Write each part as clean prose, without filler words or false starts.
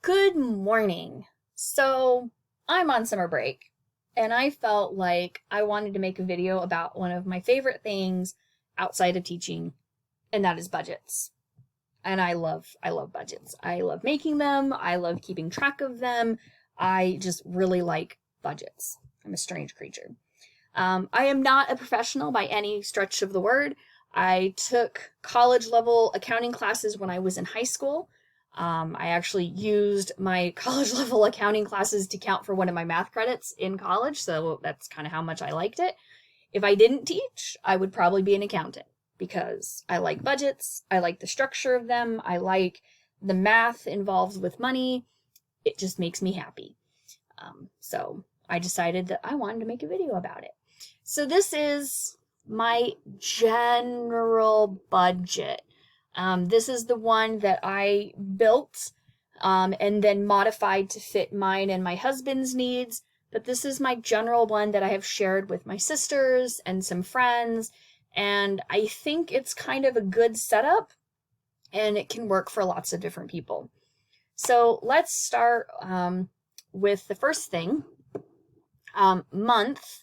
Good morning. So I'm on summer break and I felt like I wanted to make a video about one of my favorite things outside of teaching, and that is budgets. And I love budgets. I love making them. I love keeping track of them. I just really like budgets. I'm a strange creature. I am not a professional by any stretch of the word. I took college level accounting classes when I was in high school. I actually used my college level accounting classes to count for one of my math credits in college, so that's kind of how much I liked it. If I didn't teach, I would probably be an accountant because I like budgets, I like the structure of them, I like the math involved with money. It just makes me happy. So I decided that I wanted to make a video about it. So this is my general budget. This is the one that I built and then modified to fit mine and my husband's needs. But this is my general one that I have shared with my sisters and some friends. And I think it's kind of a good setup and it can work for lots of different people. So let's start with the first thing, month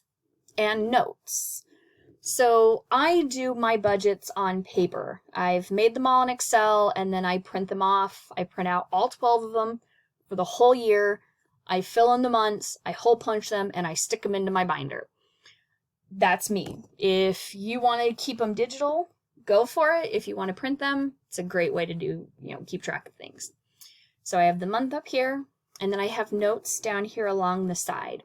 and notes. So I do my budgets on paper. I've made them all in Excel and then I print them off. I print out all 12 of them for the whole year. I fill in the months, I hole punch them, and I stick them into my binder. That's me. If you want to keep them digital, go for it. If you want to print them, it's a great way to keep track of things. So I have the month up here, and then I have notes down here along the side.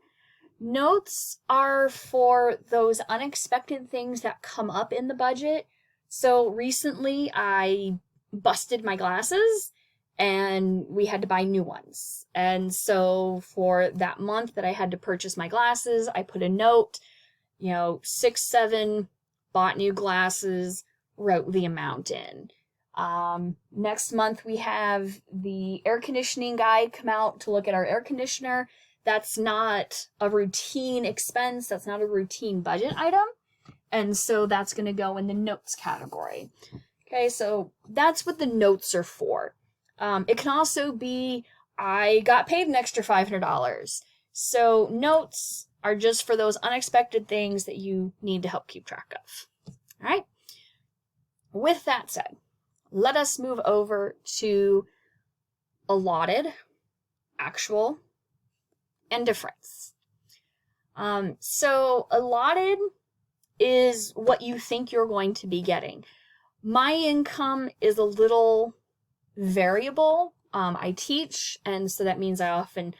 Notes are for those unexpected things that come up in the budget. So recently I busted my glasses and we had to buy new ones. And so for that month that I had to purchase my glasses, I put a note, 6, 7, bought new glasses, wrote the amount in. Next month we have the air conditioning guy come out to look at our air conditioner. That's not a routine expense. That's not a routine budget item. And so that's going to go in the notes category. Okay, so that's what the notes are for. It can also be, I got paid an extra $500. So notes are just for those unexpected things that you need to help keep track of. All right. With that said, let us move over to allotted, actual, and difference. So allotted is what you think you're going to be getting. My income is a little variable. I teach, and so that means I often,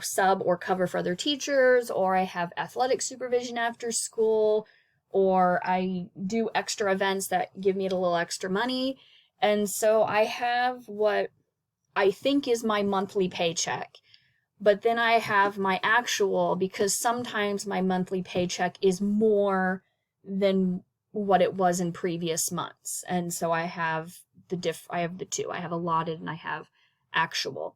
sub or cover for other teachers, or I have athletic supervision after school, or I do extra events that give me a little extra money. And so I have what I think is my monthly paycheck. But then I have my actual, because sometimes my monthly paycheck is more than what it was in previous months. And so I have the two. I have allotted and I have actual.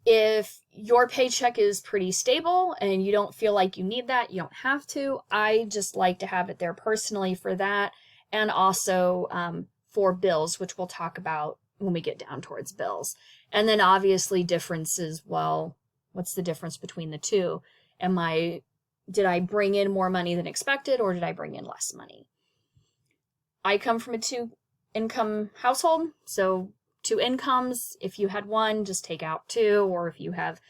If your paycheck is pretty stable and you don't feel like you need that, you don't have to. I just like to have it there personally for that, and also for bills, which we'll talk about when we get down towards bills. And then obviously differences, well, what's the difference between the two? Did I bring in more money than expected, or did I bring in less money? I come from a 2-income household, so 2 incomes. If you had 1, just take out 2, or if you have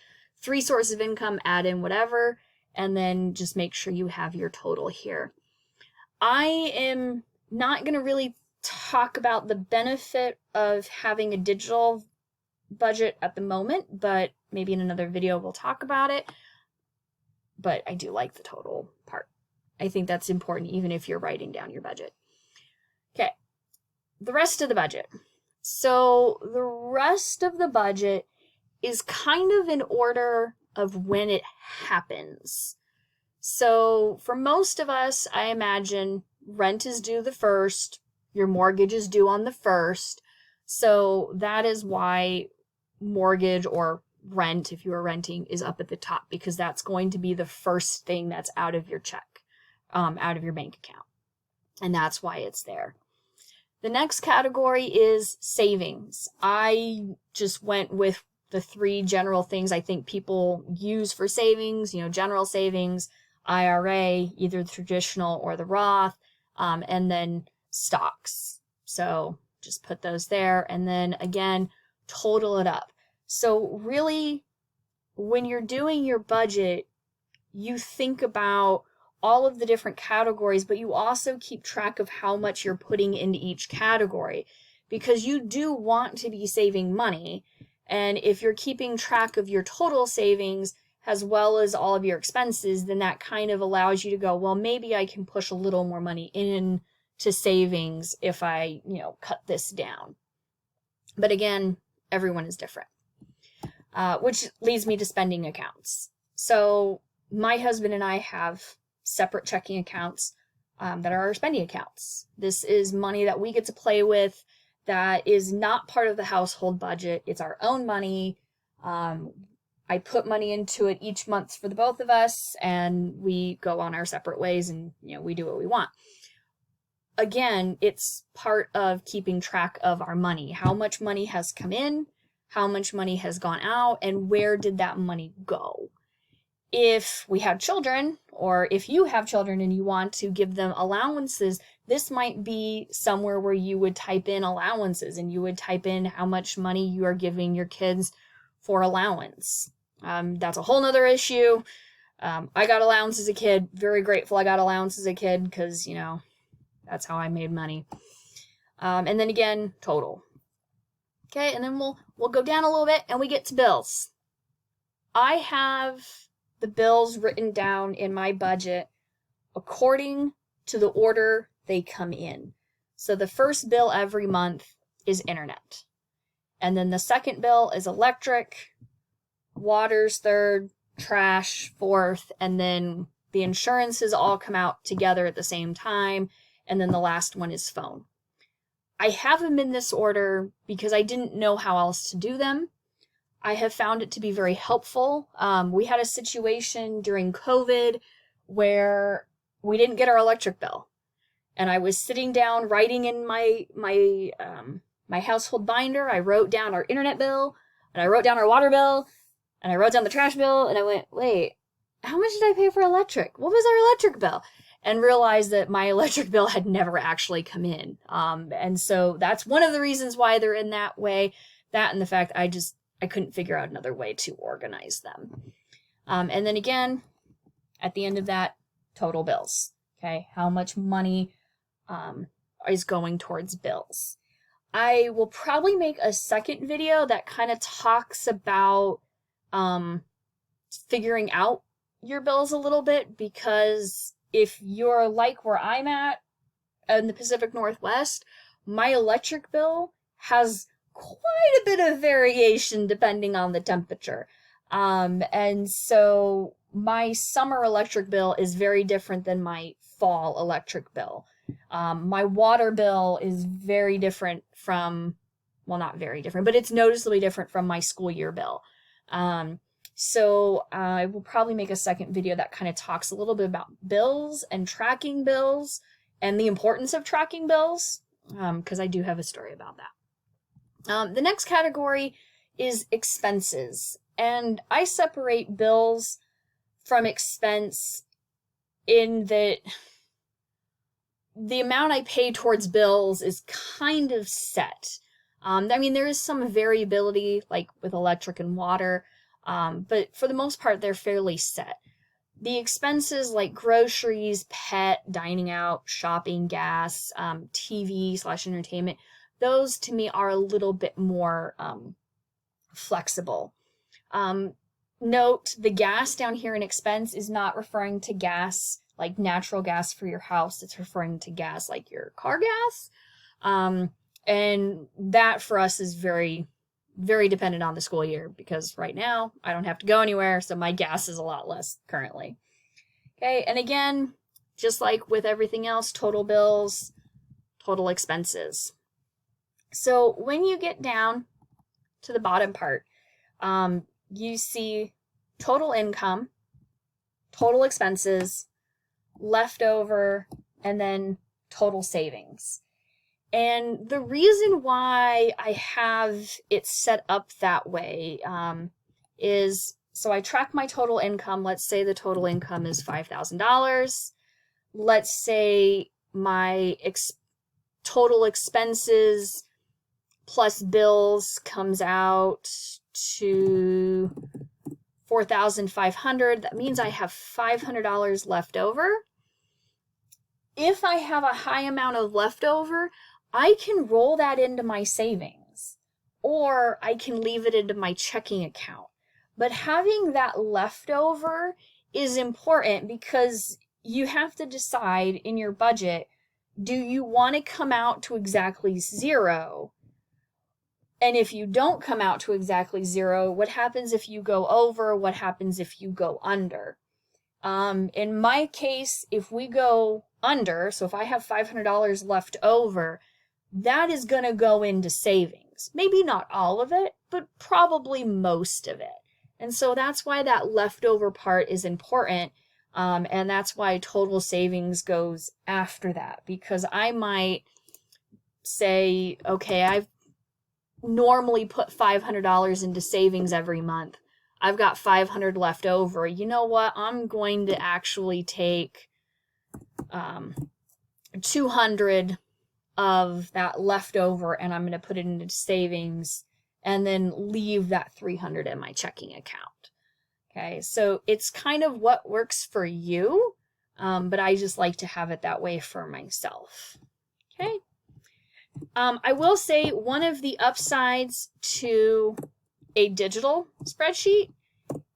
3 sources of income, add in whatever, and then just make sure you have your total here. I am not going to really talk about the benefit of having a digital budget at the moment, but maybe in another video we'll talk about it. But I do like the total part. I think that's important even if you're writing down your budget. Okay, the rest of the budget. So the rest of the budget is kind of in order of when it happens. So for most of us, I imagine rent is due the 1st, your mortgage is due on the 1st. So that is why mortgage or rent, if you are renting, is up at the top, because that's going to be the first thing that's out of your check, out of your bank account. And that's why it's there. The next category is savings. I just went with the 3 general things I think people use for savings, general savings, IRA, either the traditional or the Roth, and then stocks. So just put those there, and then again, total it up. So really, when you're doing your budget, you think about all of the different categories, but you also keep track of how much you're putting into each category, because you do want to be saving money. And if you're keeping track of your total savings as well as all of your expenses, then that kind of allows you to go, well, maybe I can push a little more money in to savings if I, cut this down. But again, everyone is different, which leads me to spending accounts. So my husband and I have separate checking accounts that are our spending accounts. This is money that we get to play with that is not part of the household budget. It's our own money. I put money into it each month for the both of us, and we go on our separate ways, and we do what we want. Again, it's part of keeping track of our money. How much money has come in, how much money has gone out, and where did that money go? If we have children, or if you have children and you want to give them allowances, this might be somewhere where you would type in allowances, and you would type in how much money you are giving your kids for allowance. That's a whole nother issue. I got allowance as a kid. Very grateful I got allowance as a kid, because, that's how I made money. And then again, total. Okay, and then we'll go down a little bit and we get to bills. I have the bills written down in my budget according to the order they come in. So the first bill every month is internet. And then the second bill is electric, water's third, trash fourth, and then the insurances all come out together at the same time, and then the last one is phone. I have them in this order because I didn't know how else to do them. I have found it to be very helpful. We had a situation during COVID where we didn't get our electric bill, and I was sitting down writing in my household binder. I wrote down our internet bill, and I wrote down our water bill, and I wrote down the trash bill, and I went, wait, how much did I pay for electric? What was our electric bill? And realized that my electric bill had never actually come in. And so that's one of the reasons why they're in that way. That and the fact I couldn't figure out another way to organize them. And then again, at the end of that, total bills. Okay, how much money is going towards bills. I will probably make a second video that kind of talks about figuring out your bills a little bit, because if you're like where I'm at in the Pacific Northwest, my electric bill has quite a bit of variation depending on the temperature. And so my summer electric bill is very different than my fall electric bill. My water bill is very different from, well, not very different, but it's noticeably different from my school year bill. So I will probably make a second video that kind of talks a little bit about bills and tracking bills and the importance of tracking bills, because I do have a story about that. The next category is expenses, and I separate bills from expense in that the amount I pay towards bills is kind of set. There is some variability, like with electric and water, but for the most part, they're fairly set. The expenses like groceries, pet, dining out, shopping, gas, TV/entertainment, those to me are a little bit more flexible. Note, the gas down here in expense is not referring to gas like natural gas for your house. It's referring to gas like your car gas. And that for us is very, very dependent on the school year, because right now I don't have to go anywhere, so my gas is a lot less currently. Okay, and again, just like with everything else, total bills, total expenses. So when you get down to the bottom part, you see total income, total expenses, leftover, and then total savings. And the reason why I have it set up that way is, so I track my total income. Let's say the total income is $5,000. Let's say my total expenses plus bills comes out to $4,500. That means I have $500 left over. If I have a high amount of leftover, I can roll that into my savings, or I can leave it into my checking account. But having that leftover is important because you have to decide in your budget, do you want to come out to exactly zero? And if you don't come out to exactly zero, what happens if you go over? What happens if you go under? In my case, if we go under, so if I have $500 left over, that is going to go into savings. Maybe not all of it, but probably most of it. And so that's why that leftover part is important. And that's why total savings goes after that, because I might say, okay, I've normally put $500 into savings every month. I've got $500 left over. You know what? I'm going to actually take $200 of that leftover, and I'm going to put it into savings and then leave that $300 in my checking account. Okay, so it's kind of what works for you, but I just like to have it that way for myself. Okay. I will say one of the upsides to a digital spreadsheet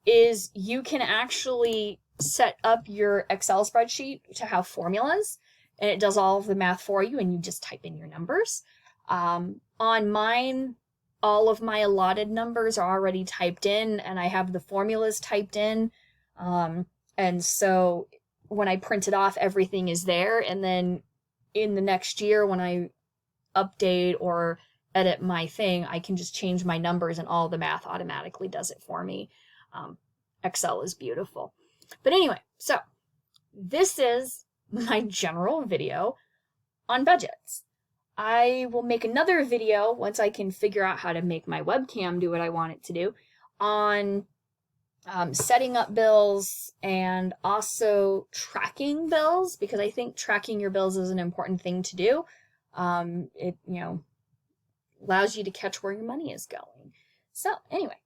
is you can actually set up your Excel spreadsheet to have formulas, and it does all of the math for you, and you just type in your numbers. On mine, all of my allotted numbers are already typed in, and I have the formulas typed in. And so when I print it off, everything is there. And then in the next year, when I update or edit my thing, I can just change my numbers and all the math automatically does it for me. Excel is beautiful. But anyway, so this is my general video on budgets. I will make another video once I can figure out how to make my webcam do what I want it to do on setting up bills and also tracking bills, because I think tracking your bills is an important thing to do. It, allows you to catch where your money is going. So anyway,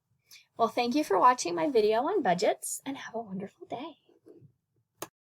well, thank you for watching my video on budgets, and have a wonderful day.